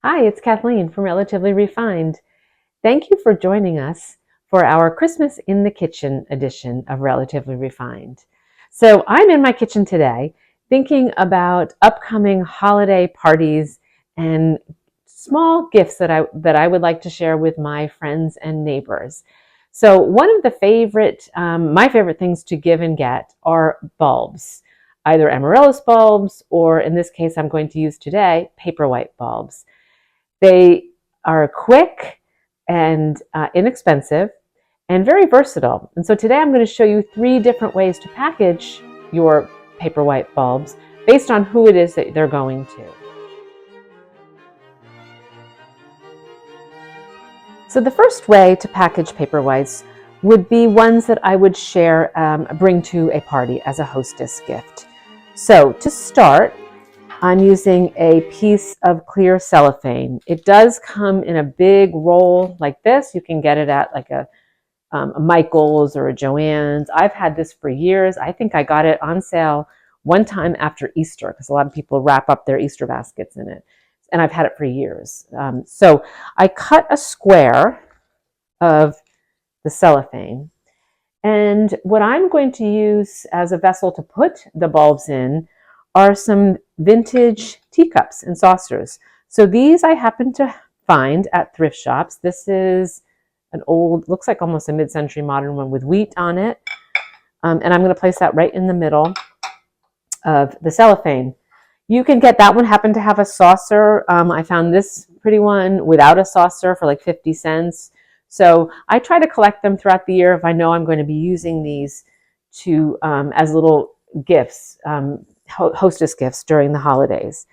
Hi, it's Kathleen from Relatively Refined. Thank you for joining us for our Christmas in the Kitchen edition of Relatively Refined. So I'm in my kitchen today thinking about upcoming holiday parties and small gifts that I would like to share with my friends and neighbors. So one of my favorite things to give and get are bulbs, either amaryllis bulbs or in this case I'm going to use today, Paperwhite bulbs. They are quick and inexpensive and very versatile. And so today I'm going to show you 3 different ways to package your Paperwhite bulbs based on who it is that they're going to. So the first way to package Paperwhites would be ones that I would bring to a party as a hostess gift. So to start, I'm using a piece of clear cellophane. It does come in a big roll like this. You can get it at like a Michael's or a Joann's. I've had this for years. I think I got it on sale one time after Easter because a lot of people wrap up their Easter baskets in it. And I've had it for years. So I cut a square of the cellophane. And what I'm going to use as a vessel to put the bulbs in are some vintage teacups and saucers. So these I happen to find at thrift shops. This is an old, looks like almost a mid-century modern one with wheat on it. And I'm going to place that right in the middle of the cellophane. You can get that one, happen to have a saucer. I found this pretty one without a saucer for like 50 cents. So I try to collect them throughout the year if I know I'm going to be using these to as little gifts, hostess gifts during the holidays.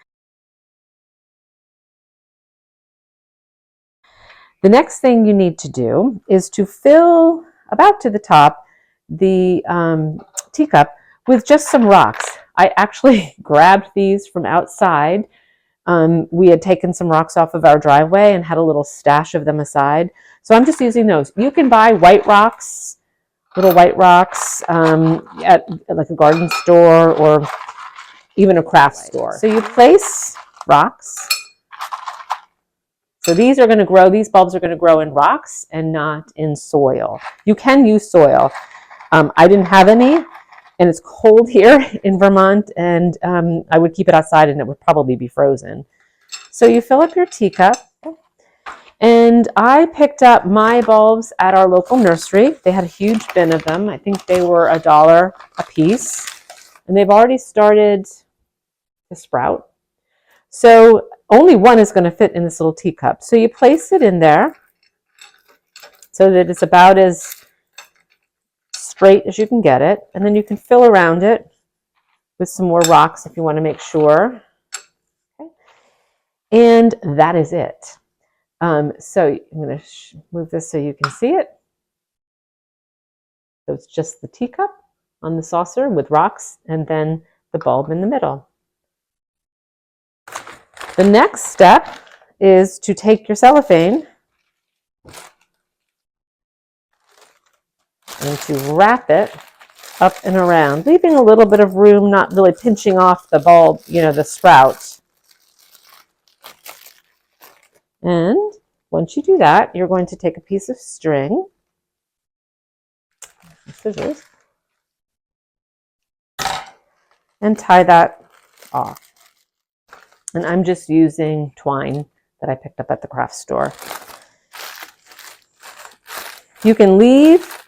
The next thing you need to do is to fill about to the top the teacup with just some rocks. I actually grabbed these from outside. We had taken some rocks off of our driveway and had a little stash of them aside. So I'm just using those. You can buy white rocks, little white rocks at like a garden store or even a craft store. So you place rocks. So these bulbs are going to grow in rocks and not in soil. You can use soil. I didn't have any, and it's cold here in Vermont, and I would keep it outside and it would probably be frozen. So you fill up your teacup, and I picked up my bulbs at our local nursery. They had a huge bin of them. I think they were $1 a piece, and they've already started to sprout. So only one is going to fit in this little teacup. So you place it in there so that it's about as straight as you can get it. And then you can fill around it with some more rocks if you want to make sure. Okay. And that is it. So I'm going to move this so you can see it. So it's just the teacup on the saucer with rocks and then the bulb in the middle. The next step is to take your cellophane and to wrap it up and around, leaving a little bit of room, not really pinching off the bulb, the sprout. And once you do that, you're going to take a piece of string, scissors, and tie that off. And I'm just using twine that I picked up at the craft store. You can leave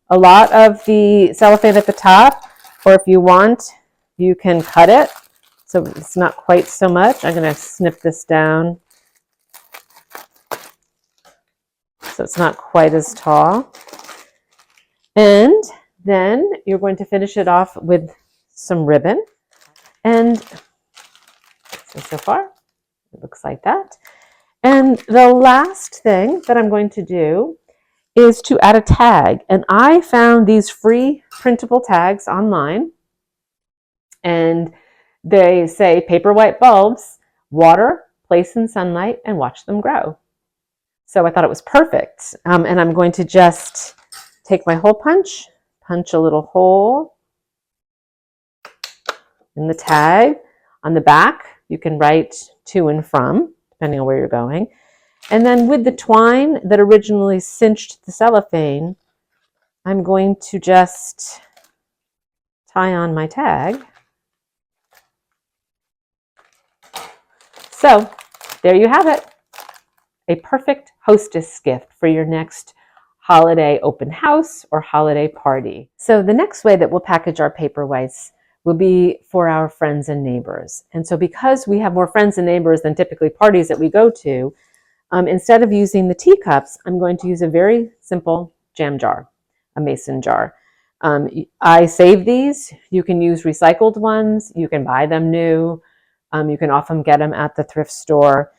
a lot of the cellophane at the top, or if you want, you can cut it so it's not quite so much. I'm going to snip this down so it's not quite as tall. And then you're going to finish it off with some ribbon. And so far, it looks like that. And the last thing that I'm going to do is to add a tag. And I found these free printable tags online. And they say Paperwhite bulbs, water, place in sunlight, and watch them grow. So I thought it was perfect. And I'm going to just take my hole punch a little hole in the tag. On the back, you can write to and from, depending on where you're going. And then with the twine that originally cinched the cellophane, I'm going to just tie on my tag. So there you have it, a perfect hostess gift for your next holiday open house or holiday party. So the next way that we'll package our Paperwhites will be for our friends and neighbors. And so because we have more friends and neighbors than typically parties that we go to, instead of using the teacups, I'm going to use a very simple jam jar, a mason jar. I save these. You can use recycled ones. You can buy them new. You can often get them at the thrift store.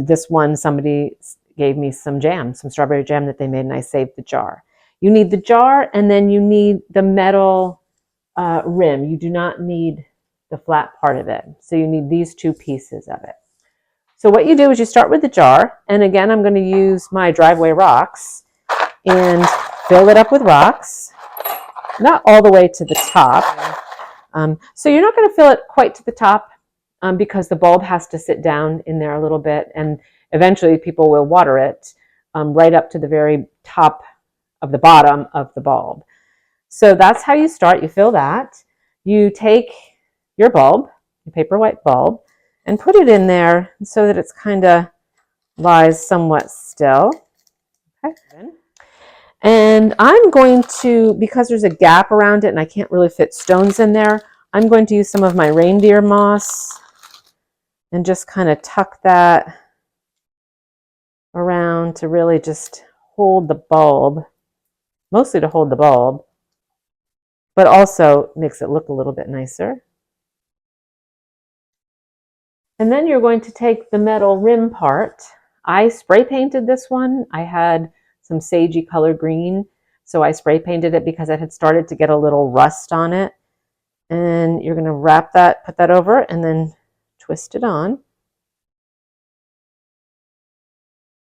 This one, somebody gave me some jam, some strawberry jam that they made, and I saved the jar. You need the jar, and then you need the metal rim. You do not need the flat part of it. So you need these two pieces of it. So what you do is you start with the jar, and again, I'm going to use my driveway rocks and fill it up with rocks, not all the way to the top. So you're not going to fill it quite to the top because the bulb has to sit down in there a little bit, and eventually people will water it right up to the very top of the bottom of the bulb. So that's how you start. You fill that. You take your bulb, your Paperwhite bulb, and put it in there so that it's kind of lies somewhat still. Okay. And I'm going to, because there's a gap around it and I can't really fit stones in there, I'm going to use some of my reindeer moss and just kind of tuck that around to really just hold the bulb, mostly to hold the bulb, but also makes it look a little bit nicer. And then you're going to take the metal rim part. I spray painted this one. I had some sagey color green, so I spray painted it because it had started to get a little rust on it. And you're going to wrap that, put that over, and then twist it on.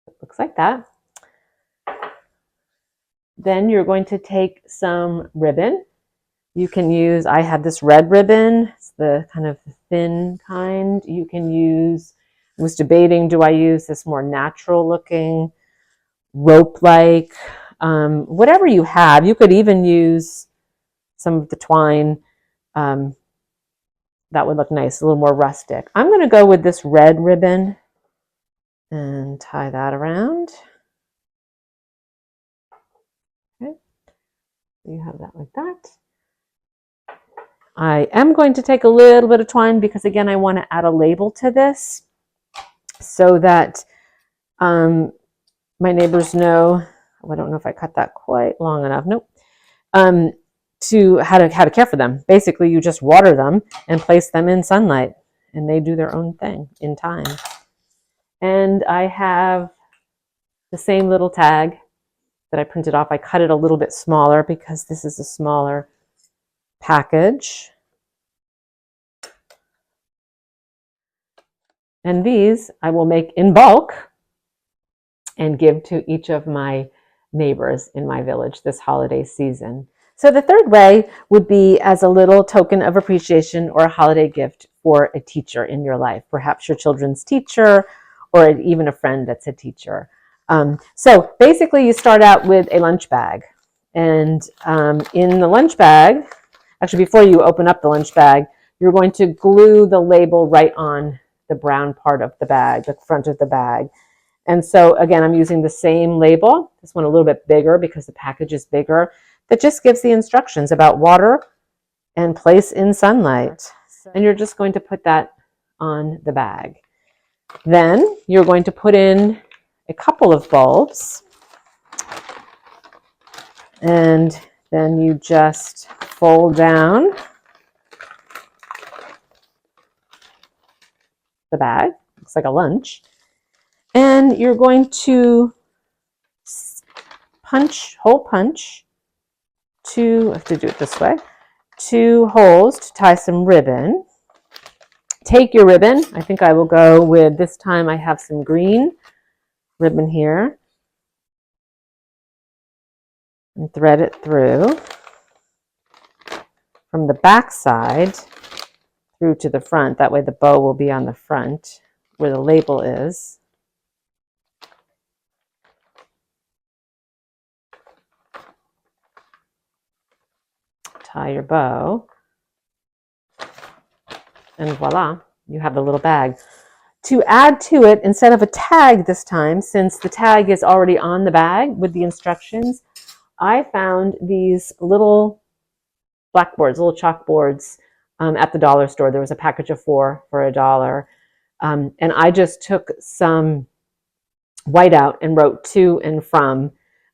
It looks like that. Then you're going to take some ribbon. You can use, I had this red ribbon, it's the kind of thin kind. You can use, I was debating, do I use this more natural looking, rope-like, whatever you have. You could even use some of the twine. That would look nice, a little more rustic. I'm going to go with this red ribbon and tie that around. Okay, you have that like that. I am going to take a little bit of twine because, again, I want to add a label to this so that my neighbors know. I don't know if I cut that quite long enough. Nope. To how to care for them. Basically, you just water them and place them in sunlight, and they do their own thing in time. And I have the same little tag that I printed off. I cut it a little bit smaller because this is a smaller package. And these I will make in bulk and give to each of my neighbors in my village this holiday season. So the third way would be as a little token of appreciation or a holiday gift for a teacher in your life, perhaps your children's teacher or even a friend that's a teacher. So basically you start out with a lunch bag, and in the lunch bag, actually before you open up the lunch bag, you're going to glue the label right on the brown part of the bag, the front of the bag. And so again, I'm using the same label, this one a little bit bigger because the package is bigger, that just gives the instructions about water and place in sunlight. And you're just going to put that on the bag. Then you're going to put in a couple of bulbs, and then you just fold down the bag. Looks like a lunch. And you're going to hole punch I have to do it this way, 2 holes to tie some ribbon. Take your ribbon. I think I will go with, this time I have some green ribbon here, and thread it through from the back side through to the front. That way the bow will be on the front where the label is. Tie your bow, and voila, you have the little bag. To add to it, instead of a tag this time, since the tag is already on the bag with the instructions, I found these little blackboards, little chalkboards at the dollar store. There was a package of 4 for $1. And I just took some whiteout and wrote to and from.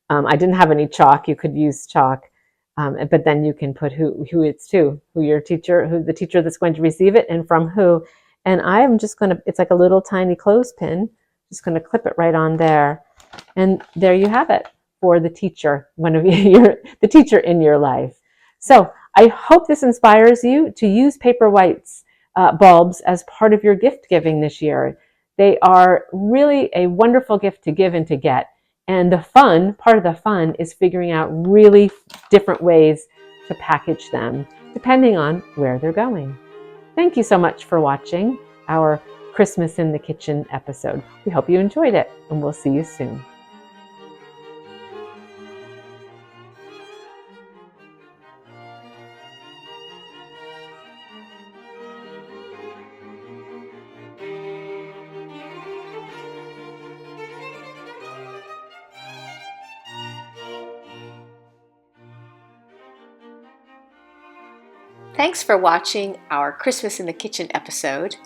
I didn't have any chalk. You could use chalk. But then you can put who it's to, who your teacher, who the teacher that's going to receive it, and from who. And I am just going to, it's like a little tiny clothespin, just going to clip it right on there. And there you have it for the teacher, one of the teacher in your life. So I hope this inspires you to use Paperwhite's bulbs as part of your gift giving this year. They are really a wonderful gift to give and to get. And the fun, part of the fun, is figuring out really different ways to package them, depending on where they're going. Thank you so much for watching our Christmas in the Kitchen episode. We hope you enjoyed it, and we'll see you soon. Thanks for watching our Christmas in the Kitchen episode.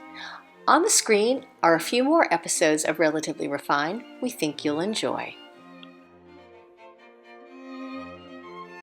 On the screen are a few more episodes of Relatively Refined we think you'll enjoy.